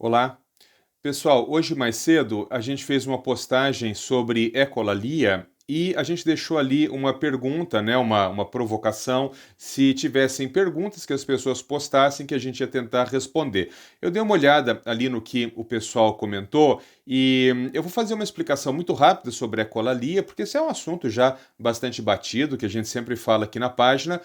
Olá, pessoal. Hoje mais cedo a gente fez uma postagem sobre ecolalia e a gente deixou ali uma pergunta, né, uma provocação, se tivessem perguntas que as pessoas postassem que a gente ia tentar responder. Eu dei uma olhada ali no que o pessoal comentou e eu vou fazer uma explicação muito rápida sobre a ecolalia, porque esse é um assunto já bastante batido, que a gente sempre fala aqui na página,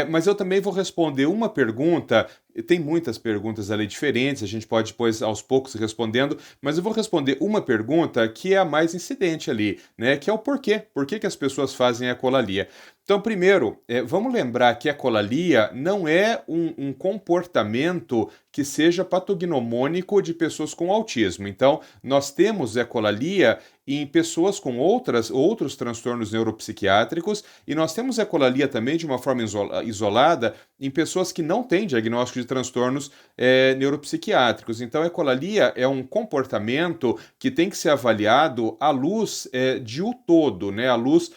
mas eu também vou responder uma pergunta. Tem muitas perguntas ali diferentes, a gente pode depois aos poucos ir respondendo, mas eu vou responder uma pergunta que é a mais incidente ali, né? Que é o porquê. Por que que as pessoas fazem a ecolalia? Então, primeiro, vamos lembrar que a ecolalia não é um comportamento que seja patognomônico de pessoas com autismo. Então, nós temos ecolalia em pessoas com outros transtornos neuropsiquiátricos e nós temos ecolalia também de uma forma isolada em pessoas que não têm diagnóstico de transtornos neuropsiquiátricos. Então, a ecolalia é um comportamento que tem que ser avaliado à luz de o todo, né? À luz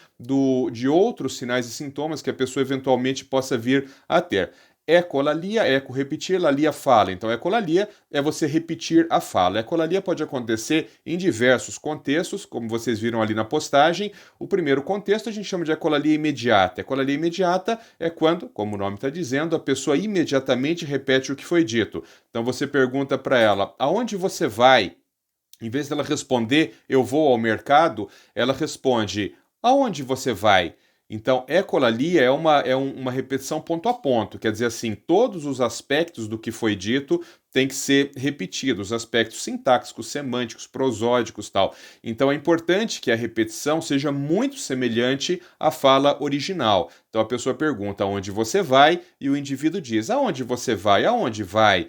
de outros sinais e sintomas que a pessoa eventualmente possa vir a ter. Ecolalia, eco, repetir, lalia, fala. Então, ecolalia é você repetir a fala. Ecolalia pode acontecer em diversos contextos, como vocês viram ali na postagem. O primeiro contexto a gente chama de ecolalia imediata. Ecolalia imediata é quando, como o nome está dizendo, a pessoa imediatamente repete o que foi dito. Então, você pergunta para ela, aonde você vai? Em vez dela responder, eu vou ao mercado, ela responde, aonde você vai? Então, ecolalia é uma repetição ponto a ponto, quer dizer assim, todos os aspectos do que foi dito têm que ser repetidos, aspectos sintáxicos, semânticos, prosódicos, tal. Então, é importante que a repetição seja muito semelhante à fala original. Então, a pessoa pergunta aonde você vai e o indivíduo diz aonde você vai, aonde vai.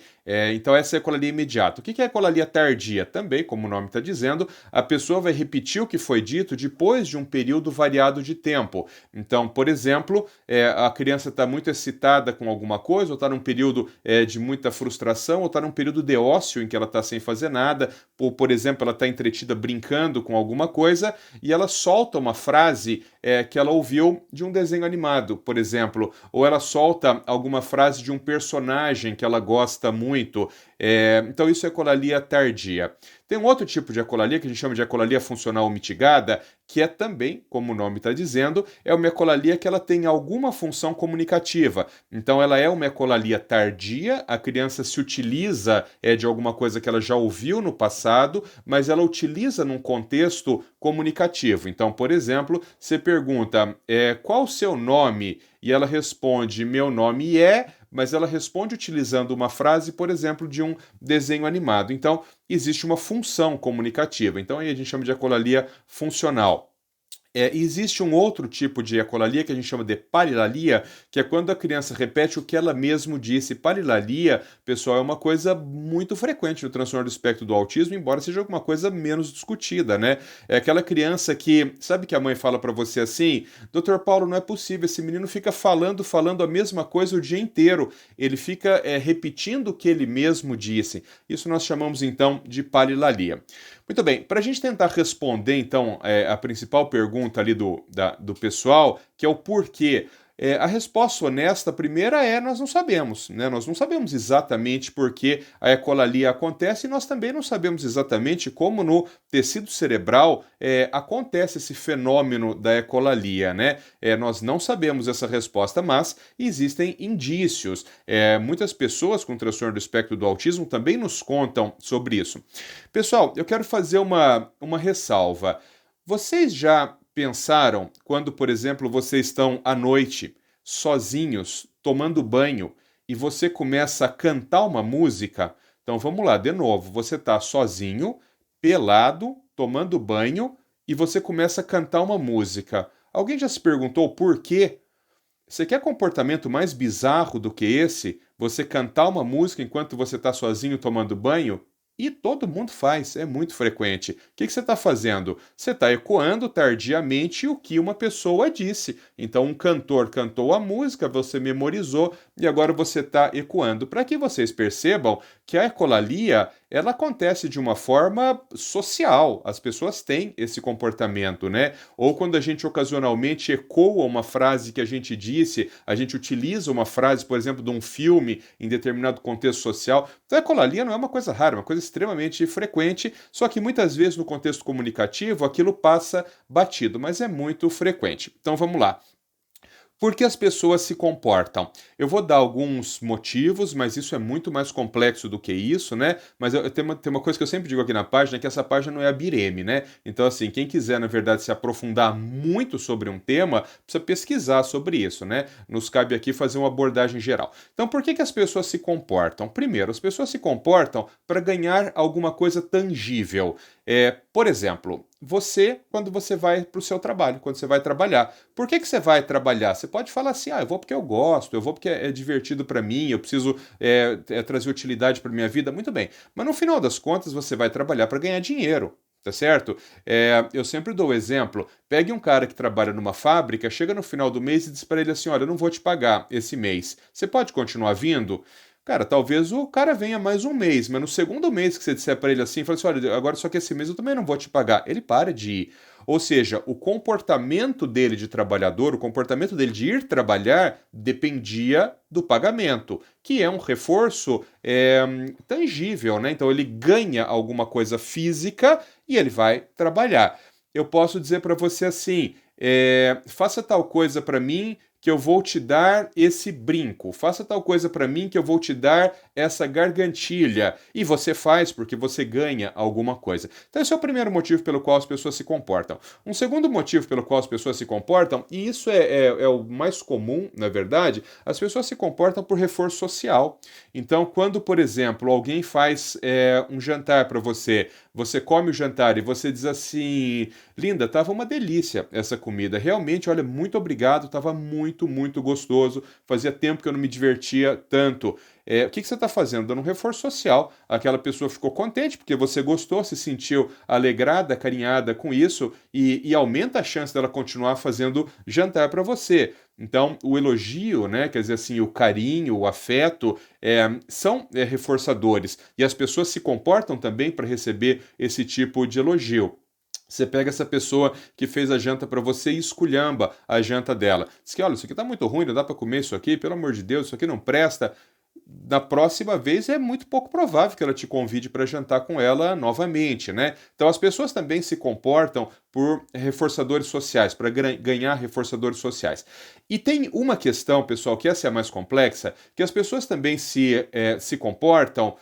Então, essa é a ecolalia imediata. O que é a ecolalia tardia? Também, como o nome está dizendo, a pessoa vai repetir o que foi dito depois de um período variado de tempo. Então, por exemplo, a criança está muito excitada com alguma coisa, ou está num período de muita frustração, ou está num período de ócio em que ela está sem fazer nada, ou, por exemplo, ela está entretida brincando com alguma coisa, e ela solta uma frase que ela ouviu de um desenho animado, por exemplo, ou ela solta alguma frase de um personagem que ela gosta muito. Então, isso é ecolalia tardia. Tem um outro tipo de ecolalia que a gente chama de ecolalia funcional mitigada, que é também, como o nome está dizendo, é uma ecolalia que ela tem alguma função comunicativa. Então, ela é uma ecolalia tardia, a criança se utiliza de alguma coisa que ela já ouviu no passado, mas ela utiliza num contexto comunicativo. Então, por exemplo, você pergunta qual o seu nome? E ela responde, meu nome é, mas ela responde utilizando uma frase, por exemplo, de um desenho animado. Então, existe uma função comunicativa. Então, aí a gente chama de ecolalia funcional. Existe um outro tipo de ecolalia que a gente chama de parilalia, que é quando a criança repete o que ela mesmo disse. Parilalia, pessoal, é uma coisa muito frequente no transtorno do espectro do autismo, embora seja alguma coisa menos discutida, né? É aquela criança que, sabe que a mãe fala para você assim, Doutor Paulo, não é possível, esse menino fica falando a mesma coisa o dia inteiro, ele fica repetindo o que ele mesmo disse. Isso nós chamamos então de parilalia. Muito bem, para a gente tentar responder, então, a principal pergunta ali do pessoal, que é o porquê. A resposta honesta, primeira, nós não sabemos, né? Nós não sabemos exatamente por que a ecolalia acontece e nós também não sabemos exatamente como no tecido cerebral acontece esse fenômeno da ecolalia, né? Nós não sabemos essa resposta, mas existem indícios. Muitas pessoas com transtorno do espectro do autismo também nos contam sobre isso. Pessoal, eu quero fazer uma ressalva. Vocês já pensaram quando, por exemplo, vocês estão à noite, sozinhos, tomando banho, e você começa a cantar uma música? Então vamos lá, de novo. Você está sozinho, pelado, tomando banho, e você começa a cantar uma música. Alguém já se perguntou por quê? Você quer comportamento mais bizarro do que esse? Você cantar uma música enquanto você está sozinho tomando banho? E todo mundo faz, é muito frequente. O que você está fazendo? Você está ecoando tardiamente o que uma pessoa disse. Então, um cantor cantou a música, você memorizou e agora você está ecoando. Para que vocês percebam que a ecolalia ela acontece de uma forma social. As pessoas têm esse comportamento, né? Ou quando a gente ocasionalmente ecoa uma frase que a gente disse, a gente utiliza uma frase, por exemplo, de um filme em determinado contexto social. Então, a ecolalia não é uma coisa rara, é uma coisa extremamente frequente, só que muitas vezes no contexto comunicativo aquilo passa batido, mas é muito frequente. Então, vamos lá. Por que as pessoas se comportam? Eu vou dar alguns motivos, mas isso é muito mais complexo do que isso, né? Mas tem uma coisa que eu sempre digo aqui na página, que essa página não é a Bireme, né? Então, assim, quem quiser, na verdade, se aprofundar muito sobre um tema, precisa pesquisar sobre isso, né? Nos cabe aqui fazer uma abordagem geral. Então, por que as pessoas se comportam? Primeiro, as pessoas se comportam para ganhar alguma coisa tangível. Por exemplo, quando você vai para o seu trabalho, quando você vai trabalhar. Por que você vai trabalhar? Você pode falar assim, eu vou porque eu gosto, eu vou porque é divertido para mim, eu preciso trazer utilidade para minha vida. Muito bem. Mas no final das contas, você vai trabalhar para ganhar dinheiro. Tá certo? Eu sempre dou o exemplo. Pegue um cara que trabalha numa fábrica, chega no final do mês e diz para ele assim: olha, eu não vou te pagar esse mês. Você pode continuar vindo? Cara, talvez o cara venha mais um mês, mas no segundo mês que você disser para ele assim, fala assim: olha, agora só que esse mês eu também não vou te pagar. Ele para de ir. Ou seja, o comportamento dele de trabalhador, o comportamento dele de ir trabalhar, dependia do pagamento, que é um reforço tangível, né? Então ele ganha alguma coisa física e ele vai trabalhar. Eu posso dizer para você assim: faça tal coisa para mim que eu vou te dar esse brinco, faça tal coisa para mim que eu vou te dar essa gargantilha. E você faz porque você ganha alguma coisa. Então esse é o primeiro motivo pelo qual as pessoas se comportam. Um segundo motivo pelo qual as pessoas se comportam, e isso é o mais comum, na verdade, as pessoas se comportam por reforço social. Então, quando, por exemplo, alguém faz um jantar para você, você come o jantar e você diz assim: linda, tava uma delícia essa comida. Realmente, olha, muito obrigado, tava muito, muito gostoso. Fazia tempo que eu não me divertia tanto. O que você está fazendo? Dando um reforço social. Aquela pessoa ficou contente porque você gostou, se sentiu alegrada, carinhada com isso e aumenta a chance dela continuar fazendo jantar para você. Então, o elogio, né, quer dizer assim, o carinho, o afeto, são reforçadores. E as pessoas se comportam também para receber esse tipo de elogio. Você pega essa pessoa que fez a janta para você e esculhamba a janta dela. Diz que, olha, isso aqui tá muito ruim, não dá para comer isso aqui, pelo amor de Deus, isso aqui não presta. Na próxima vez é muito pouco provável que ela te convide para jantar com ela novamente, né? Então as pessoas também se comportam por reforçadores sociais, para ganhar reforçadores sociais. E tem uma questão, pessoal, que essa é a mais complexa, que as pessoas também se comportam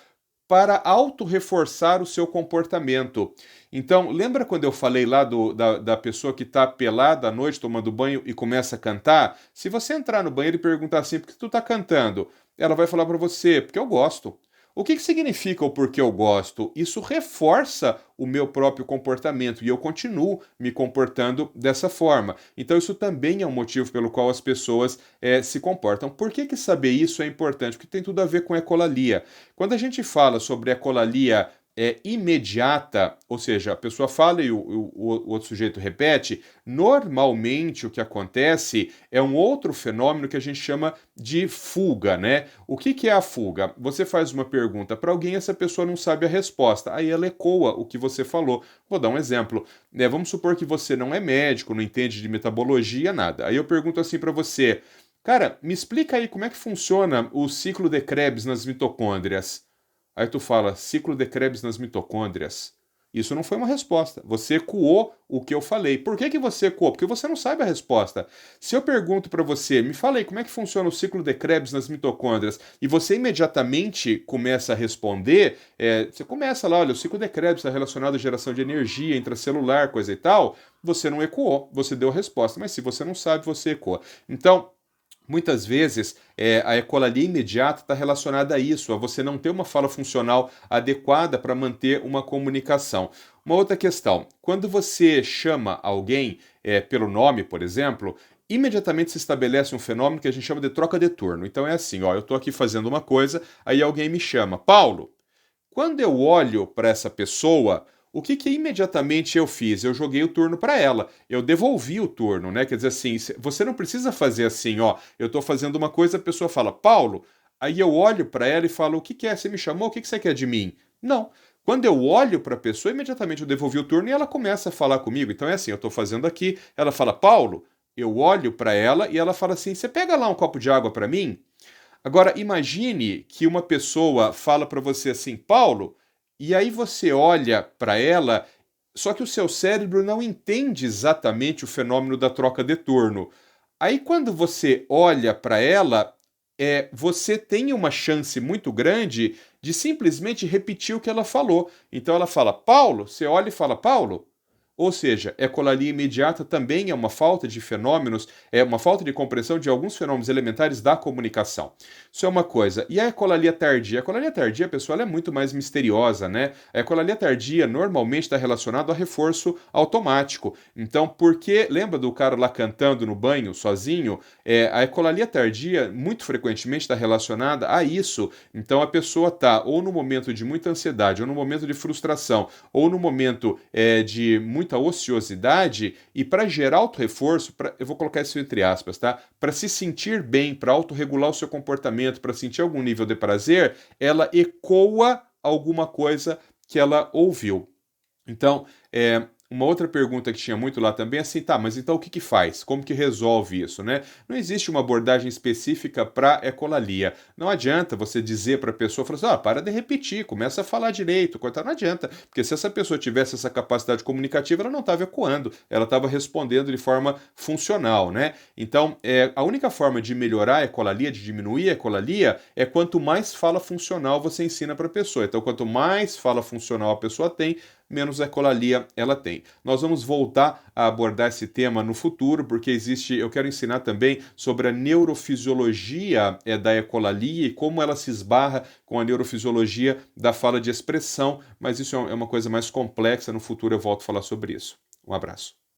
para auto-reforçar o seu comportamento. Então, lembra quando eu falei lá da pessoa que está pelada à noite tomando banho e começa a cantar? Se você entrar no banheiro e perguntar assim, por que tu está cantando? Ela vai falar para você, porque eu gosto. O que significa o porquê eu gosto? Isso reforça o meu próprio comportamento e eu continuo me comportando dessa forma. Então, isso também é um motivo pelo qual as pessoas se comportam. Por que saber isso é importante? Porque tem tudo a ver com ecolalia. Quando a gente fala sobre ecolalia imediata, ou seja, a pessoa fala e o outro sujeito repete, normalmente o que acontece é um outro fenômeno que a gente chama de fuga, né? O que é a fuga? Você faz uma pergunta para alguém e essa pessoa não sabe a resposta, aí ela ecoa o que você falou. Vou dar um exemplo. Vamos supor que você não é médico, não entende de metabologia, nada. Aí eu pergunto assim para você: cara, me explica aí como é que funciona o ciclo de Krebs nas mitocôndrias. Aí tu fala, ciclo de Krebs nas mitocôndrias. Isso não foi uma resposta. Você ecoou o que eu falei. Por que você ecoou? Porque você não sabe a resposta. Se eu pergunto para você, me fala aí como é que funciona o ciclo de Krebs nas mitocôndrias, e você imediatamente começa a responder, você começa lá, olha, o ciclo de Krebs está relacionado à geração de energia intracelular, coisa e tal, você não ecoou, você deu a resposta. Mas se você não sabe, você ecoa. Então, muitas vezes, a ecolalia imediata está relacionada a isso, a você não ter uma fala funcional adequada para manter uma comunicação. Uma outra questão, quando você chama alguém pelo nome, por exemplo, imediatamente se estabelece um fenômeno que a gente chama de troca de turno. Então é assim, ó, eu estou aqui fazendo uma coisa, aí alguém me chama, Paulo. Quando eu olho para essa pessoa, o que imediatamente eu fiz? Eu joguei o turno para ela. Eu devolvi o turno, né? Quer dizer assim, você não precisa fazer assim, ó. Eu estou fazendo uma coisa, a pessoa fala, Paulo. Aí eu olho para ela e falo, o que é? Você me chamou? O que você quer de mim? Não. Quando eu olho para a pessoa, imediatamente eu devolvi o turno e ela começa a falar comigo. Então é assim, eu estou fazendo aqui, ela fala, Paulo, eu olho para ela e ela fala assim, você pega lá um copo de água para mim? Agora, imagine que uma pessoa fala para você assim, Paulo, e aí você olha para ela, só que o seu cérebro não entende exatamente o fenômeno da troca de turno. Aí, quando você olha para ela, você tem uma chance muito grande de simplesmente repetir o que ela falou. Então, ela fala, Paulo, você olha e fala, Paulo. Ou seja, ecolalia imediata também é uma falta de fenômenos, é uma falta de compreensão de alguns fenômenos elementares da comunicação. Isso é uma coisa. E a ecolalia tardia? A ecolalia tardia, pessoal, ela é muito mais misteriosa, né? A ecolalia tardia normalmente está relacionada ao reforço automático. Então, porque lembra do cara lá cantando no banho sozinho? A ecolalia tardia muito frequentemente está relacionada a isso. Então, a pessoa está ou no momento de muita ansiedade, ou no momento de frustração, ou no momento de muita ociosidade, e para gerar auto-reforço, eu vou colocar isso entre aspas, tá? Para se sentir bem, para autorregular o seu comportamento, para sentir algum nível de prazer, ela ecoa alguma coisa que ela ouviu. Então, uma outra pergunta que tinha muito lá também é assim, tá, mas então o que que faz? Como que resolve isso, né? Não existe uma abordagem específica para ecolalia. Não adianta você dizer para a pessoa, falar assim, para de repetir, começa a falar direito, cortar, não adianta, porque se essa pessoa tivesse essa capacidade comunicativa, ela não estava ecoando, ela estava respondendo de forma funcional, né? Então, a única forma de melhorar a ecolalia, de diminuir a ecolalia, é quanto mais fala funcional você ensina para a pessoa. Então, quanto mais fala funcional a pessoa tem, menos ecolalia ela tem. Nós vamos voltar a abordar esse tema no futuro, porque eu quero ensinar também sobre a neurofisiologia da ecolalia e como ela se esbarra com a neurofisiologia da fala de expressão, mas isso é uma coisa mais complexa, no futuro eu volto a falar sobre isso. Um abraço.